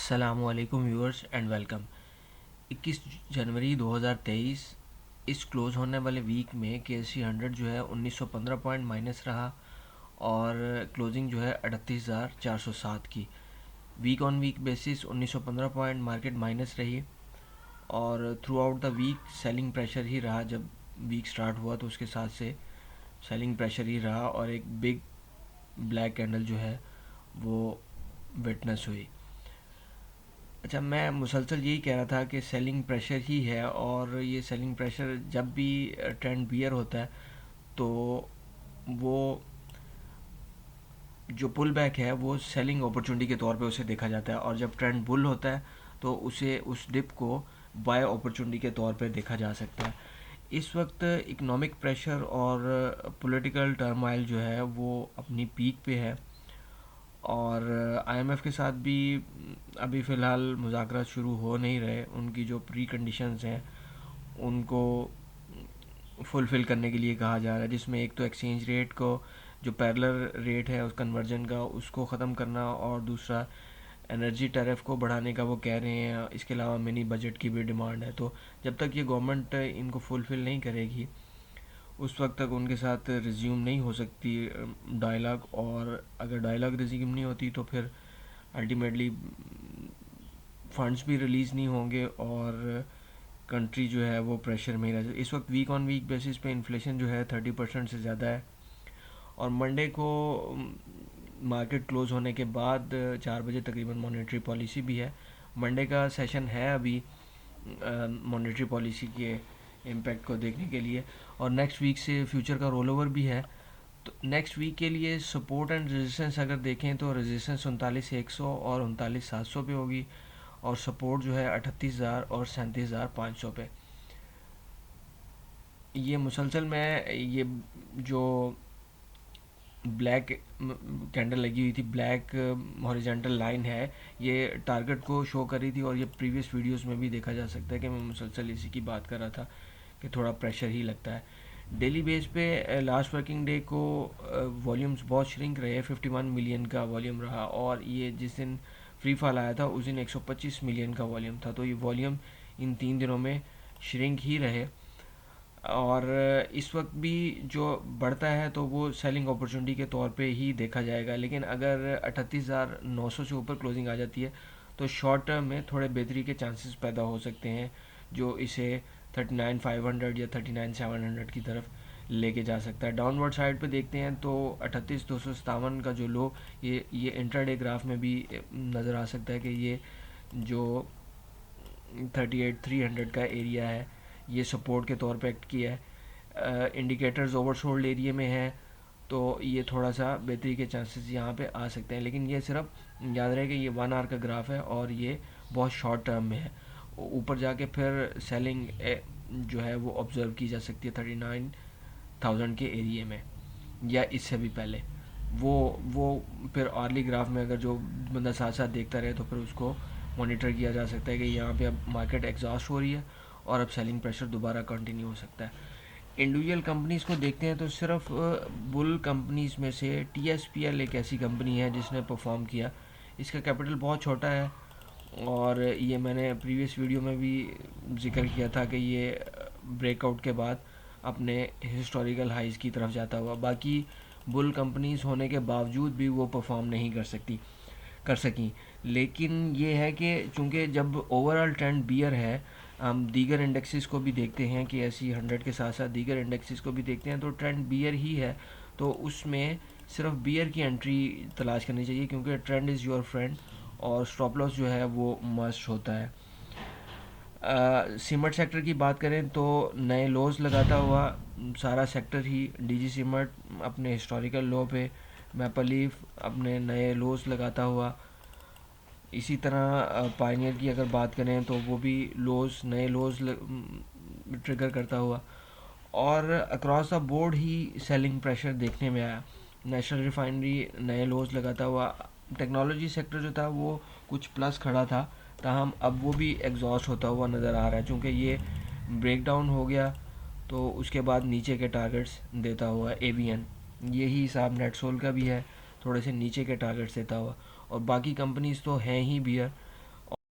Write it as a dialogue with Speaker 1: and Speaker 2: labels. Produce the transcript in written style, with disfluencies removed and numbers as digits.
Speaker 1: अस्सलाम वालेकुम viewers and welcome. 21 जनवरी 2023 इस क्लोज़ होने वाले वीक में KSE 100 जो है 1915 पॉइंट माइनस रहा और क्लोजिंग जो है 38,407 की। Week on week basis 1915 point market minus रही और throughout the week selling pressure ही रहा। जब वीक स्टार्ट हुआ तो उसके साथ से सेलिंग प्रेशर ही रहा और एक बिग ब्लैक कैंडल जो है वो विटनेस हुई। अच्छा, मैं मुसलसल यही कह रहा था कि सेलिंग प्रेशर ही है और ये सेलिंग प्रेशर जब भी ट्रेंड बियर होता है तो वो जो पुल बैक है वो सेलिंग अपॉर्चुनिटी के तौर पे उसे देखा जाता है और जब ट्रेंड बुल होता है तो उसे उस डिप को बाय अपॉर्चुनिटी के तौर पे देखा जा सकता है। इस वक्त इकोनॉमिक प्रेशर और पॉलिटिकल टर्माइल जो है वो अपनी पीक पे है और IMF के साथ भी अभी फ़िलहाल मुज़ाकरात शुरू हो नहीं रहे। उनकी जो प्री कंडीशंस हैं उनको फुलफ़िल करने के लिए कहा जा रहा है, जिसमें एक तो एक्सचेंज रेट को जो पैरेलल रेट है उस कन्वर्जन का उसको ख़त्म करना और दूसरा एनर्जी टैरिफ को बढ़ाने का वो कह रहे हैं। इसके अलावा मिनी बजट की भी डिमांड है। तो जब तक ये गवर्नमेंट इनको फुलफ़िल नहीं करेगी उस वक्त तक उनके साथ रिज्यूम नहीं हो सकती डायलॉग, और अगर डायलॉग रिज्यूम नहीं होती तो फिर अल्टीमेटली फंड्स भी रिलीज़ नहीं होंगे और कंट्री जो है वो प्रेशर में ही रह जाए। इस वक्त वीक ऑन वीक बेसिस पे इन्फ्लेशन जो है 30% से ज़्यादा है और मंडे को मार्केट क्लोज़ होने के बाद 4 बजे तकरीबन मॉनेटरी पॉलिसी भी है। मंडे का सेशन है अभी मॉनेटरी पॉलिसी के इम्पैक्ट को देखने के लिए और नेक्स्ट वीक से फ्यूचर का रोल ओवर भी है। तो नेक्स्ट वीक के लिए सपोर्ट एंड रेजिस्टेंस अगर देखें तो रेजिस्टेंस 39,100 और 39,700 पे होगी और सपोर्ट जो है 38,000 और 37,500 पे। ये मुसलसल में ये जो ब्लैक कैंडल लगी हुई थी, ब्लैक हॉरिजॉन्टल लाइन है, ये टारगेट को शो कर रही थी और ये प्रीवियस वीडियोस में भी देखा जा सकता है कि मैं मुसलसल इसी की बात कर रहा था कि थोड़ा प्रेशर ही लगता है। डेली बेस पे लास्ट वर्किंग डे को वॉल्यूम्स बहुत श्रिंक रहे, 51 मिलियन का वॉल्यूम रहा और ये जिस दिन फ्री फॉल आया था उस दिन 125 मिलियन का वॉल्यूम था। तो ये वॉल्यूम इन 3 दिनों में श्रिंक ही रहे और इस वक्त भी जो बढ़ता है तो वो सेलिंग अपॉर्चुनिटी के तौर पे ही देखा जाएगा। लेकिन अगर 38,900 से ऊपर क्लोजिंग आ जाती है तो शॉर्ट टर्म में थोड़े बेहतरी के चांसेस पैदा हो सकते हैं जो इसे 39,500 या 39,700 की तरफ लेके जा सकता है। डाउनवर्ड साइड पे देखते हैं तो 38,257 का जो लो ये इंट्राडे ग्राफ में भी नज़र आ सकता है कि ये जो 38,300 का एरिया है ये सपोर्ट के तौर पे एक्ट किया है। इंडिकेटर्स ओवरसोल्ड एरिया में है तो ये थोड़ा सा बेहतरी के चांसेस यहाँ पे आ सकते हैं। लेकिन ये सिर्फ याद रहे कि ये 1 आवर का ग्राफ है और ये बहुत शॉर्ट टर्म में है। ऊपर जाके फिर सेलिंग जो है वो ऑब्जर्व की जा सकती है 39,000 के एरिया में या इससे भी पहले। वो फिर अर्ली ग्राफ में अगर जो बंदा साथ साथ देखता रहे तो फिर उसको मॉनिटर किया जा सकता है कि यहाँ पे अब मार्केट एग्जॉस्ट हो रही है और अब सेलिंग प्रेशर दोबारा कंटिन्यू हो सकता है। इंडिविजुअल कंपनीज़ को देखते हैं तो सिर्फ बुल कंपनीज़ में से TSPL एक ऐसी कंपनी है जिसने परफॉर्म किया। इसका कैपिटल बहुत छोटा है और ये मैंने प्रीवियस वीडियो में भी जिक्र किया था कि ये ब्रेकआउट के बाद अपने हिस्टोरिकल हाइज़ की तरफ जाता हुआ, बाकी बुल कंपनीज़ होने के बावजूद भी वो परफॉर्म नहीं कर सकी। लेकिन ये है कि चूँकि जब ओवरऑल ट्रेंड बियर है, हम दीगर इंडेक्सेस को भी देखते हैं कि KSE 100 के साथ साथ दीगर इंडेक्सेस को भी देखते हैं तो ट्रेंड बियर ही है, तो उसमें सिर्फ बियर की एंट्री तलाश करनी चाहिए क्योंकि ट्रेंड इज़ योर फ्रेंड और स्टॉप लॉस जो है वो मस्ट होता है। सीमेंट सेक्टर की बात करें तो नए लोज लगाता हुआ सारा सेक्टर ही, DG सीमेंट अपने हिस्टोरिकल लो पे, मैपल लीफ अपने नए लोज लगाता हुआ, इसी तरह पायनियर की अगर बात करें तो वो भी नए लोज ट्रिगर करता हुआ और across the board he selling pressure देखने में आया। नेशनल रिफाइनरी नए लोज लगाता हुआ, टेक्नोलॉजी सेक्टर जो था वो कुछ प्लस खड़ा था, ताहम अब वो भी एग्जॉस्ट होता हुआ नज़र आ रहा है चूँकि ये ब्रेक डाउन हो गया तो उसके बाद नीचे के टारगेट्स देता हुआ। ABN यही हिसाब नेटसोल का भी है, थोड़े से नीचे के टारगेट्स देता हुआ और बाकी कंपनीज़ तो हैं ही बियर